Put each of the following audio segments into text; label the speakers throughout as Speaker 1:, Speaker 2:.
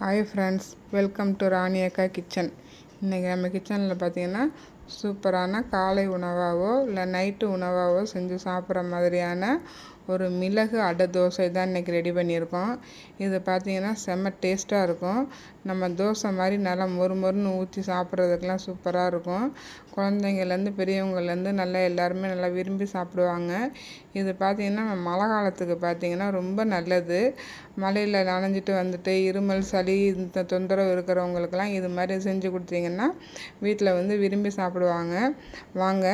Speaker 1: Hi friends, welcome to ராணி அக்கா kitchen. இன்றைக்கி நம்ம கிச்சனில் பார்த்திங்கன்னா சூப்பரான காலை உணவாகவோ இல்லை நைட்டு உணவாகவோ செஞ்சு சாப்பிட்ற மாதிரியான ஒரு மிளகு அடை தோசை தான் இன்றைக்கி ரெடி பண்ணியிருக்கோம். இது பார்த்திங்கன்னா செம்ம டேஸ்ட்டாக இருக்கும். நம்ம தோசை மாதிரி நல்லா மொறுன்னு ஊற்றி சாப்பிட்றதுக்கெலாம் சூப்பராக இருக்கும். குழந்தைங்கள்லேருந்து பெரியவங்கள்லேருந்து நல்லா எல்லாருமே நல்லா விரும்பி சாப்பிடுவாங்க. இது பார்த்திங்கன்னா மழை காலத்துக்கு பார்த்திங்கன்னா ரொம்ப நல்லது. மழையில் நனைஞ்சிட்டு வந்துட்டு இருமல் சளி இந்த தொந்தரவு இருக்கிறவங்களுக்கெல்லாம் இது மாதிரி செஞ்சு கொடுத்தீங்கன்னா வீட்டில் விரும்பி சாப்பிடுவாங்க. வாங்க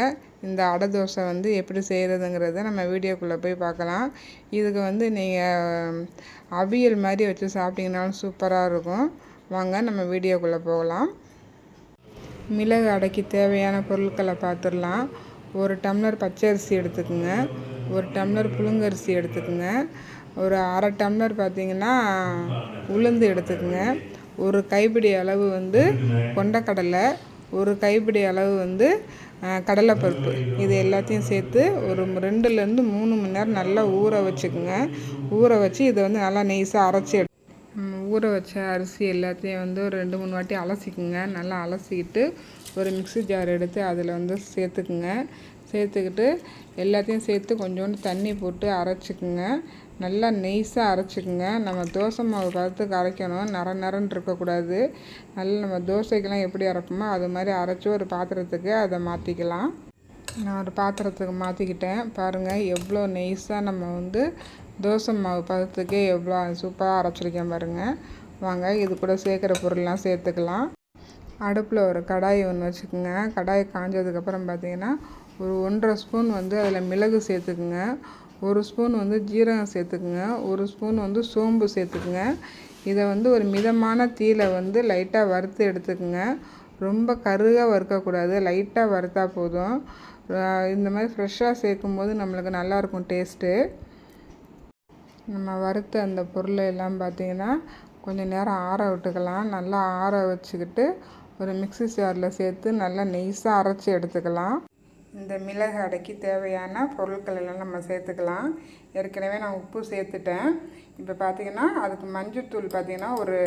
Speaker 1: இந்த அடை தோசை எப்படி செய்கிறதுங்கிறத நம்ம வீடியோக்குள்ளே போய் பார்க்கலாம். இதுக்கு நீங்கள் அவியல் மாதிரி வச்சு சாப்பிட்டிங்கனாலும் சூப்பராக இருக்கும். வாங்க நம்ம வீடியோக்குள்ளே போகலாம். மிளகு அடைக்கு தேவையான பொருட்களை பார்த்துடலாம். 1 டம்ளர் பச்சரிசி எடுத்துக்கோங்க, 1 டம்ளர் புழுங்கரிசி எடுத்துக்கோங்க, ஒரு அரை டம்ளர் பார்த்திங்கன்னா உளுந்து எடுத்துக்கோங்க, ஒரு கைப்பிடி அளவு கொண்டக்கடலை, ஒரு கைப்பிடி அளவு கடலைப்பருப்பு. இது எல்லாத்தையும் சேர்த்து ஒரு 2லேருந்து 3 மணி நேரம் நல்லா ஊற வச்சுக்கோங்க. ஊற வச்சு இதை நல்லா நைஸாக அரைச்சி ஊற வச்ச அரிசி எல்லாத்தையும் ஒரு 2-3 வாட்டி அலசிக்குங்க. நல்லா அலசிக்கிட்டு ஒரு மிக்ஸி ஜார் எடுத்து அதில் சேர்த்துக்குங்க. சேர்த்துக்கிட்டு எல்லாத்தையும் சேர்த்து கொஞ்சோண்டு தண்ணி போட்டு அரைச்சிக்குங்க. நல்லா நெய்ஸாக அரைச்சிக்குங்க. நம்ம தோசை மாவு பதத்துக்கு அரைக்கணும், நரன்னு இருக்கக்கூடாது. நல்லா நம்ம தோசைக்கெல்லாம் எப்படி அரைப்போமோ அது மாதிரி அரைச்சி ஒரு பாத்திரத்துக்கு அதை மாற்றிக்கலாம். நான் ஒரு பாத்திரத்துக்கு மாற்றிக்கிட்டேன். பாருங்கள் எவ்வளோ நெய்ஸாக நம்ம தோசை மாவு பதத்துக்கே எவ்வளோ சூப்பராக அரைச்சிருக்கேன் பாருங்கள். வாங்க இது கூட சேர்க்குற பொருள்லாம் சேர்த்துக்கலாம். அடுப்பில் ஒரு கடாய் ஒன்று வச்சுக்கோங்க. கடாய் காஞ்சதுக்கப்புறம் பார்த்திங்கன்னா ஒரு 1.5 ஸ்பூன் அதில் மிளகு சேர்த்துக்குங்க, 1 ஸ்பூன் ஜீரகம் சேர்த்துக்குங்க, 1 ஸ்பூன் சோம்பு சேர்த்துக்குங்க. இதை ஒரு மிதமான தீயில லைட்டாக வறுத்து எடுத்துக்குங்க. ரொம்ப கருகாக வறுக்கக்கூடாது, லைட்டாக வறுத்தா போதும். இந்த மாதிரி ஃப்ரெஷ்ஷாக சேர்க்கும்போது நம்மளுக்கு நல்லாயிருக்கும் டேஸ்ட்டு. நம்ம வறுத்த அந்த பொருளை எல்லாம் பார்த்திங்கன்னா கொஞ்சம் நேரம் ஆற விட்டுக்கலாம். நல்லா ஆற வச்சுக்கிட்டு ஒரு மிக்ஸி ஜாரில் சேர்த்து நல்லா நெய்ஸாக அரைச்சி எடுத்துக்கலாம். இந்த மிளகு அடைக்கு தேவையான பொருட்கள் எல்லாம் நம்ம சேர்த்துக்கலாம். ஏற்கனவே நான் உப்பு சேர்த்துட்டேன். இப்போ பார்த்திங்கன்னா அதுக்கு மஞ்சள்தூள் பார்த்திங்கன்னா ஒரு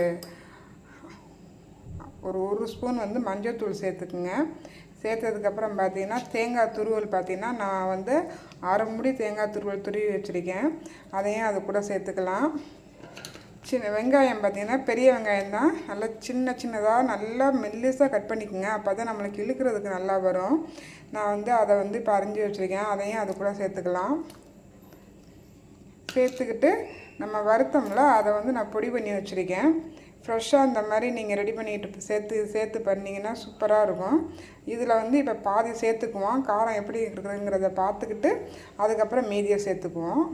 Speaker 1: 1 ஸ்பூன் மஞ்சள்தூள் சேர்த்துக்குங்க. சேர்த்ததுக்கப்புறம் பார்த்திங்கன்னா தேங்காய் துருவல் பார்த்திங்கன்னா நான் 1/2 மூடி தேங்காய் துருவல் துருவி வச்சுருக்கேன். அதையும் அது கூட சேர்த்துக்கலாம். வெங்காயம் பார்த்திங்கன்னா பெரிய வெங்காயம் தான், நல்லா சின்னதாக நல்லா மெல்லிசாக கட் பண்ணிக்கோங்க. அப்போ தான் நம்மளுக்கு இழுக்கிறதுக்கு நல்லா வரும். நான் அதை இப்போ அரிஞ்சு வச்சுருக்கேன். அதையும் அது கூட சேர்த்துக்கலாம். சேர்த்துக்கிட்டு நம்ம வறுத்தோம்ல அதை நான் பொடி பண்ணி வச்சுருக்கேன். ஃப்ரெஷ்ஷாக இந்த மாதிரி நீங்கள் ரெடி பண்ணிக்கிட்டு சேர்த்து பண்ணிங்கன்னா சூப்பராக இருக்கும். இதில் இப்போ பாதி சேர்த்துக்குவோம். காரம் எப்படி இருக்குதுங்கிறத பார்த்துக்கிட்டு அதுக்கப்புறம் மீதியை சேர்த்துக்குவோம்.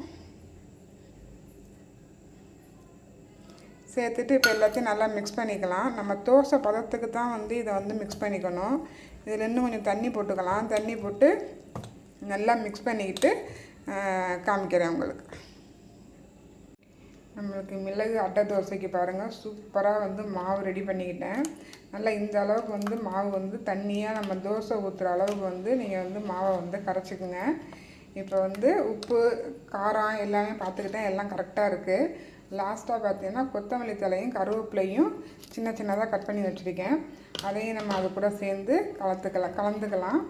Speaker 1: சேர்த்துட்டு இப்போ எல்லாத்தையும் நல்லா மிக்ஸ் பண்ணிக்கலாம். நம்ம தோசை பதத்துக்கு தான் இதை மிக்ஸ் பண்ணிக்கணும். இதில் இன்னும் கொஞ்சம் தண்ணி போட்டுக்கலாம். தண்ணி போட்டு நல்லா மிக்ஸ் பண்ணிக்கிட்டு காமிக்கிறேன் உங்களுக்கு. நம்மளுக்கு மிளகு அட்டை தோசைக்கு பாருங்கள் சூப்பராக மாவு ரெடி பண்ணிக்கிட்டேன். நல்லா இந்த அளவுக்கு மாவு தண்ணியாக நம்ம தோசை ஊற்றுற அளவுக்கு நீங்கள் மாவை கரைச்சிக்குங்க. இப்போ உப்பு காரம் எல்லாமே பார்த்துக்கிட்டேன், எல்லாம் கரெக்டாக இருக்குது. லாஸ்ட்டாக பார்த்தீங்கன்னா கொத்தமல்லி தலையும் கருவேப்பிலையும் சின்னதாக கட் பண்ணி வச்சுருக்கேன். அதையும் நம்ம அது கூட சேர்ந்து கலந்துக்கலாம்.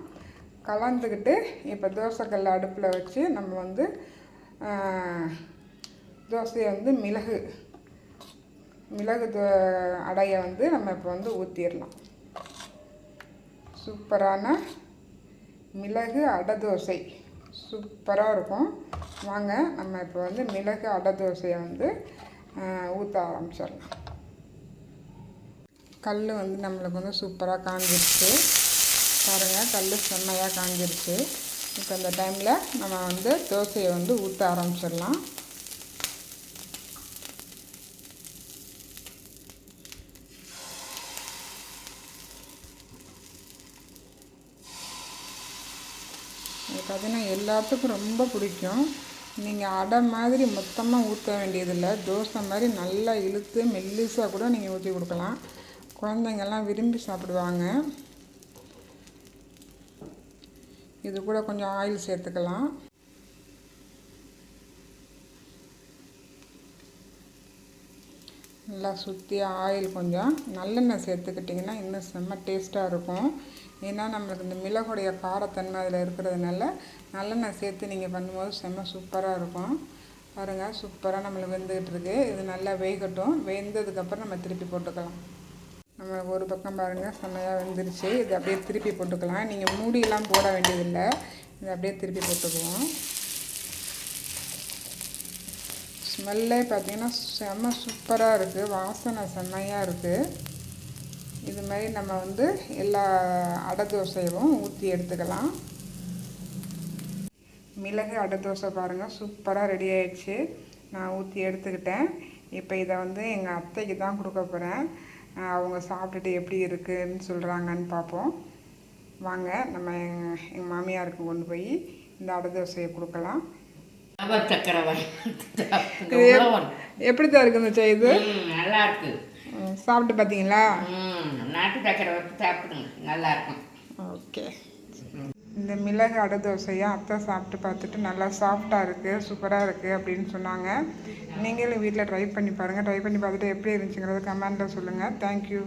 Speaker 1: கலந்துக்கிட்டு இப்போ தோசைக்கல் அடுப்பில் வச்சு நம்ம தோசையை மிளகு அடையை நம்ம இப்போ ஊற்றிடலாம். சூப்பரான மிளகு அடை தோசை சூப்பராக இருக்கும். வாங்க நம்ம இப்போ மிளகு அடை தோசையை ஊற்ற ஆரம்பிச்சிடலாம். கல் நம்மளுக்கு சூப்பராக காஞ்சிருச்சு பாருங்கள். கல் செம்மையாக காஞ்சிருச்சு. இப்போ இந்த டைமில் நம்ம தோசையை ஊற்ற ஆரம்பிச்சிடலாம். இது பார்த்திங்கன்னா எல்லாத்துக்கும் ரொம்ப பிடிக்கும். நீங்கள் அடை மாதிரி மொத்தமாக ஊற்ற வேண்டியதில்லை, தோசை மாதிரி நல்லா இழுத்து மெல்லிசாக கூட நீங்கள் ஊற்றி கொடுக்கலாம். குழந்தைங்கள்லாம் விரும்பி சாப்பிடுவாங்க. இது கூட கொஞ்சம் ஆயில் சேர்த்துக்கலாம். நல்லா சுற்றி ஆயில் கொஞ்சம் நல்லெண்ணெய் சேர்த்துக்கிட்டிங்கன்னா இன்னும் செம்ம டேஸ்ட்டாக இருக்கும். ஏன்னா நம்மளுக்கு இந்த மிளகுடைய காரத்தன்மை அதில் இருக்கிறதுனால நல்லெண்ணெய் சேர்த்து நீங்கள் பண்ணும்போது செம்ம சூப்பராக இருக்கும். பாருங்கள், சூப்பராக நம்மளுக்கு வெந்துக்கிட்டு இருக்குது. இது நல்லா வேகட்டும். வெந்ததுக்கப்புறம் நம்ம திருப்பி போட்டுக்கலாம். நம்ம ஒரு பக்கம் பாருங்கள் செம்மையாக வெந்துருச்சு. இது அப்படியே திருப்பி போட்டுக்கலாம். நீங்கள் மூடியெல்லாம் போட வேண்டியதில்லை. இது அப்படியே திருப்பி போட்டுக்குவோம். ஸ்மெல்லே பார்த்திங்கன்னா செம்ம சூப்பராக இருக்குது. வாசனை செம்மையாக இருக்குது. இது மாதிரி நம்ம வந்து எல்லா அடை தோசையும் ஊற்றி எடுத்துக்கலாம். மிளகு அடை தோசை பாருங்கள் சூப்பராக ரெடி ஆயிடுச்சு. நான் ஊற்றி எடுத்துக்கிட்டேன். இப்போ இதை வந்து எங்கள் அத்தைக்கு தான் கொடுக்க போகிறேன். அவங்க சாப்பிட்டுட்டு எப்படி இருக்குதுன்னு சொல்கிறாங்கன்னு பார்ப்போம். வாங்க நம்ம எங்கள் மாமியாருக்கு கொண்டு போய் இந்த அடை தோசையை கொடுக்கலாம். எப்படி தான் இருக்கு இந்த செய்து?
Speaker 2: நல்லா இருக்கு.
Speaker 1: சாப்பிட்டு பார்த்தீங்களா?
Speaker 2: நாட்டு சக்கரை வச்சு சாப்பிடுங்க, நல்லா இருக்கும்.
Speaker 1: ஓகே. இந்த மிளகு அடை தோசையை அத்தை சாப்பிட்டு பார்த்துட்டு நல்லா சாஃப்டாக இருக்குது, சூப்பராக இருக்குது அப்படின்னு சொன்னாங்க. நீங்களும் வீட்டில் ட்ரை பண்ணி பாருங்கள். ட்ரை பண்ணி பார்த்துட்டு எப்படி இருந்துச்சுங்கிறத கமெண்ட்டில் சொல்லுங்கள். தேங்க்யூ.